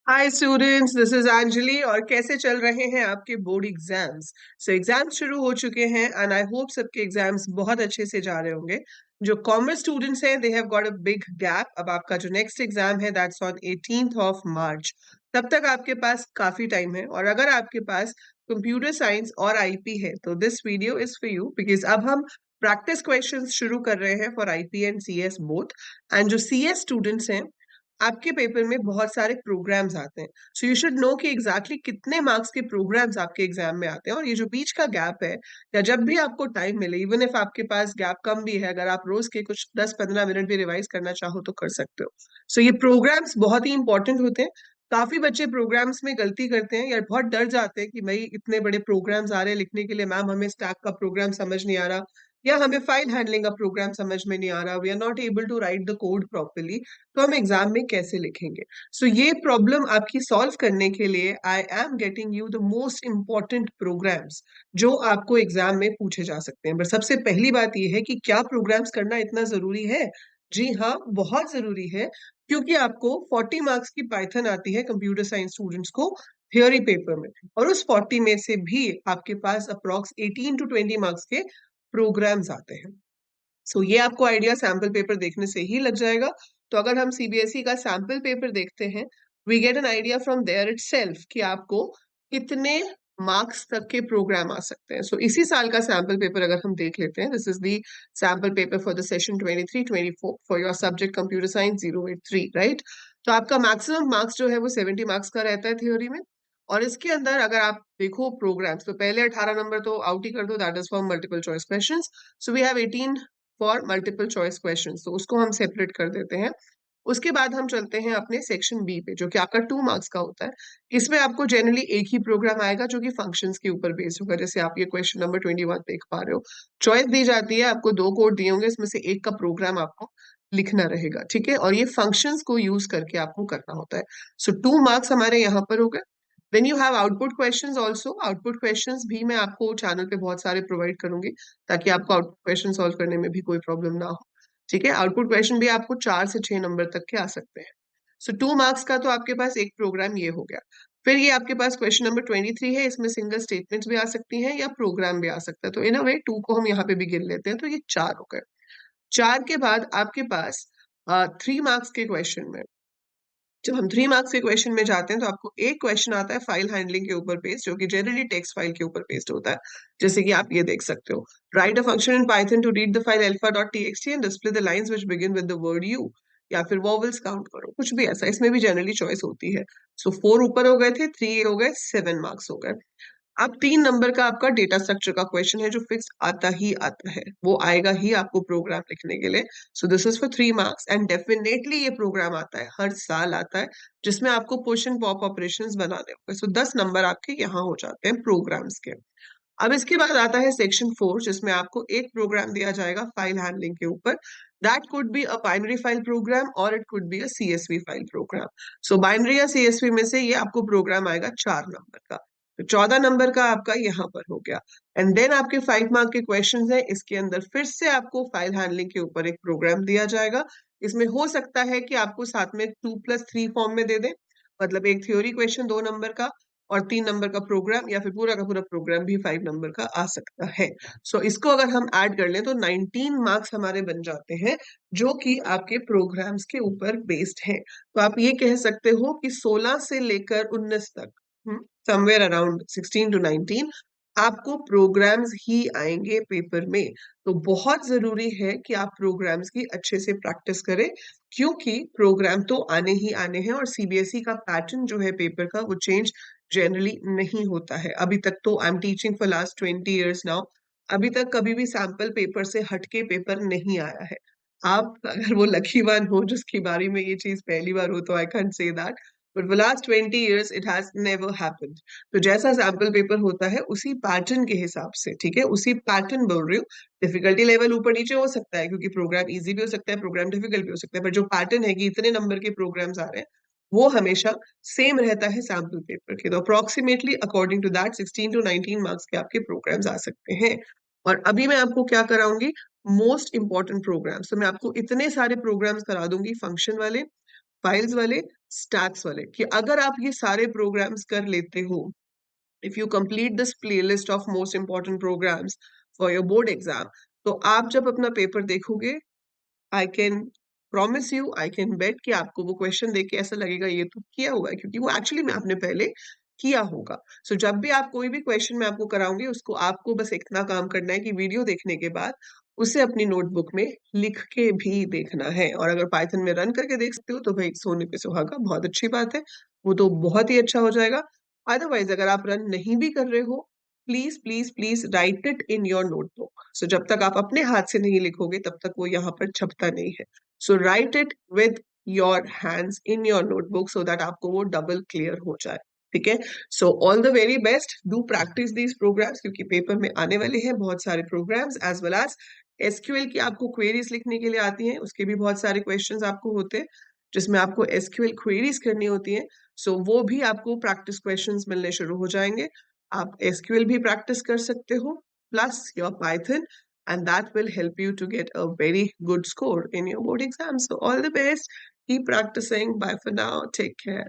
Hi students, this is Anjali. और कैसे चल रहे हैं आपके बोर्ड एग्जाम्स? एग्जाम्स शुरू हो चुके हैं एंड आई होप सबके एग्जाम्स बहुत अच्छे से जा रहे होंगे। जो कॉमर्स स्टूडेंट्स हैं they have got a big gap. अब आपका जो नेक्स्ट एग्जाम है that's on 18th of March. तब तक आपके पास काफी टाइम है, और अगर आपके पास कंप्यूटर साइंस और आईपी है तो this video is for you, because अब हम प्रैक्टिस क्वेश्चंस शुरू कर रहे हैं for IP and CS both. And जो सीएस स्टूडेंट्स हैं, आपके पेपर में बहुत सारे प्रोग्राम्स आते हैं। सो यू शुड नो कि एग्जैक्टली कितने मार्क्स के प्रोग्राम्स आपके एग्जाम में आते हैं। और ये जो बीच का गैप है, या जब भी आपको टाइम मिले, इवन इफ आपके पास गैप कम भी है, अगर आप रोज के कुछ 10-15 मिनट भी रिवाइज करना चाहो तो कर सकते हो। ये प्रोग्राम्स बहुत ही इंपॉर्टेंट होते हैं। काफी बच्चे प्रोग्राम्स में गलती करते हैं या बहुत डर जाते हैं कि भाई इतने बड़े प्रोग्राम्स आ रहे हैं लिखने के लिए, मैम हमें स्टैक का प्रोग्राम समझ नहीं आ रहा, या हमें फाइल हैंडलिंग का प्रोग्राम समझ में नहीं आ रहा, we are not able to write the code properly, तो हम एग्जाम में कैसे लिखेंगे? ये प्रॉब्लम आपकी सॉल्व करने के लिए I am getting you the most important programs जो आपको एग्जाम में पूछे जा सकते हैं। बट सबसे पहली बात यह है कि क्या प्रोग्राम्स करना इतना जरूरी है? जी हाँ, बहुत जरूरी है। क्योंकि आपको 40 मार्क्स की पाइथन आती है कंप्यूटर साइंस स्टूडेंट्स को थ्योरी पेपर में, और उस 40 में से भी आपके पास अप्रोक्स 18 टू 20 मार्क्स के प्रोग्राम्स आते हैं। ये आपको आइडिया सैम्पल पेपर देखने से ही लग जाएगा। तो अगर हम सीबीएसई का सैम्पल पेपर देखते हैं, we get an idea from there itself कि आपको कितने मार्क्स तक के प्रोग्राम आ सकते हैं। इसी साल का सैम्पल पेपर अगर हम देख लेते हैं, this is the sample paper for the session 23-24 for your subject computer science 083, right? तो आपका मैक्सिमम मार्क्स जो है वो 70 मार्क्स का रहता है थ्योरी में। और इसके अंदर अगर आप देखो प्रोग्राम्स, तो पहले 18 नंबर तो आउट ही कर दो, that is for multiple choice questions. So we have 18 for multiple choice questions, तो उसको हम सेपरेट कर देते हैं। उसके बाद हम चलते हैं अपने सेक्शन बी पे, जो कि आपका 2 मार्क्स का होता है। इसमें आपको जनरली एक ही प्रोग्राम आएगा जो कि फंक्शंस के ऊपर बेस्ड होगा। जैसे आप ये क्वेश्चन नंबर 21 देख पा रहे हो, चॉइस दी जाती है, आपको 2 कोड दिए होंगे, इसमें से एक का प्रोग्राम आपको लिखना रहेगा, ठीक है? और ये फंक्शंस को यूज करके आपको करना होता है। 2 मार्क्स हमारे यहाँ पर हो गए। Then you have output questions also. Output questions भी मैं आपको चैनल पे बहुत सारे प्रोवाइड करूंगी, ताकि आपको आउटपुट क्वेश्चन सॉल्व करने में भी कोई प्रॉब्लम ना हो, ठीक है? आउटपुट क्वेश्चन भी आपको 4 से 6 नंबर तक के आ सकते हैं। 2 मार्क्स का तो आपके पास एक प्रोग्राम ये हो गया। फिर ये आपके पास क्वेश्चन नंबर 23 है, इसमें सिंगल स्टेटमेंट्स भी आ सकती हैं या प्रोग्राम भी आ सकता है। तो इन अ वे 2 को हम यहाँ पे भी गिन लेते हैं, तो ये 4 हो गए। 4 के बाद आपके पास 3 मार्क्स के क्वेश्चन में, जब हम 3 मार्क्स के क्वेश्चन में जाते हैं, तो आपको एक क्वेश्चन आता है फाइल हैंडलिंग के ऊपर बेस्ड, जो कि जनरली टेक्स्ट फाइल के ऊपर बेस्ड होता है। जैसे कि आप ये देख सकते हो, write a function in Python to read the file alpha.txt and display the lines which begin with the word U, या फिर वॉवल्स काउंट करो, कुछ भी ऐसा। इसमें भी जनरली चॉइस होती है। 4 ऊपर हो गए थे, 3 हो गए, 7 मार्क्स हो गए। अब 3 नंबर का आपका डेटा स्ट्रक्चर का क्वेश्चन है, जो फिक्स आता ही आता है, वो आएगा ही आपको प्रोग्राम लिखने के लिए। This is for 3 marks, and definitely ये प्रोग्राम आता है, हर साल आता है, जिसमें आपको पुश एंड पॉप ऑपरेशंस बनाने होंगे। 10 नंबर आपके यहाँ हो जाते हैं प्रोग्राम्स के। अब इसके बाद आता है सेक्शन 4, जिसमें आपको एक प्रोग्राम दिया जाएगा फाइल हैंडलिंग के ऊपर। That could be a binary file program और it could be a CSV file program. Binary या सीएसवी में से ये आपको प्रोग्राम आएगा 4 नंबर का। तो 14 नंबर का आपका यहाँ पर हो गया। एंड देन आपके 5 मार्क के क्वेश्चन है, इसके अंदर फिर से आपको फाइल हैंडलिंग के ऊपर एक प्रोग्राम दिया जाएगा। इसमें हो सकता है कि आपको साथ में 2+3 फॉर्म में दे दें, मतलब एक थ्योरी क्वेश्चन 2 नंबर का और 3 नंबर का प्रोग्राम, या फिर पूरा का पूरा प्रोग्राम भी 5 नंबर का आ सकता है। इसको अगर हम ऐड कर लें तो 19 मार्क्स हमारे बन जाते हैं, जो कि आपके प्रोग्राम्स के ऊपर बेस्ड हैं। तो आप ये कह सकते हो कि 16 से लेकर 19 तक, समवेयर अराउंड 16 टू 19, आपको प्रोग्राम्स ही आएंगे पेपर में। तो बहुत जरूरी है कि आप प्रोग्राम्स की अच्छे से प्रैक्टिस करें, क्योंकि प्रोग्राम तो आने ही आने हैं। और सीबीएसई का पैटर्न जो है पेपर का, वो चेंज जनरली नहीं होता है। अभी तक तो I am teaching for last 20 years now, अभी तक कभी भी सैंपल पेपर से हटके पेपर नहीं आया है। आप अगर वो लकी वन हो जिसकी बारी में ये चीज पहली बार हो, तो I can't say that, but for last 20 years it has never happened. तो जैसा सैंपल पेपर होता है उसी पैटर्न के हिसाब से, ठीक है, उसी पैटर्न बोल रही हूँ। डिफिकल्टी लेवल ऊपर नीचे हो सकता है, क्योंकि प्रोग्राम इजी भी हो सकता है, प्रोग्राम डिफिकल्ट भी हो सकता है, पर जो पैटर्न है कि इतने नंबर के प्रोग्राम्स आ रहे हैं, वो हमेशा सेम रहता है सैम्पल पेपर के। तो approximately according to that 16 to 19 marks के आपके प्रोग्राम्स आ सकते हैं। और अभी मैं आपको क्या कराऊंगी, मोस्ट इंपॉर्टेंट प्रोग्राम्स। तो मैं आपको इतने सारे प्रोग्राम्स करा दूंगी, फंक्शन वाले, फाइल्स वाले, स्टैट्स वाले, कि अगर आप ये सारे प्रोग्राम्स कर लेते हो, if you complete this playlist of most important programs for your board exam, तो आप जब अपना पेपर देखोगे, I can promise you, I can bet कि आपको वो क्वेश्चन देख के ऐसा लगेगा ये तो किया हुआ है, क्योंकि वो एक्चुअली में आपने पहले किया होगा। सो जब भी आप कोई भी क्वेश्चन मैं आपको कराऊंगी, उसको आपको बस इतना काम करना है कि वीडियो देखने के बाद उसे अपनी नोटबुक में लिख के भी देखना है। और अगर पाइथन में रन करके देख सकते हो तो भाई सोने पे सुहागा, बहुत अच्छी बात है, वो तो बहुत ही अच्छा हो जाएगा। अदरवाइज अगर आप रन नहीं भी कर रहे हो, please please please write it in your notebook. So जब तक आप अपने हाथ से नहीं लिखोगे तब तक वो यहाँ पर छपता नहीं है। So write it with your hands in your notebook so that आपको वो डबल क्लियर हो जाए। ठीक है, so all the very best, do practice these programs, क्योंकि पेपर में आने वाले हैं बहुत सारे programs, as well as SQL की आपको क्वेरीज लिखने के लिए आती हैं, उसके भी बहुत सारे क्वेश्चंस आपको होते हैं जिसमें आपको एसक्यूएल क्वेरीज करनी होती हैं। सो वो भी आपको प्रैक्टिस क्वेश्चंस मिलने शुरू हो जाएंगे। आप एसक्यूएल भी प्रैक्टिस कर सकते हो plus your Python, and that will help you to get a very good score in your board exam. So all the best, keep practicing. Bye for now, take care.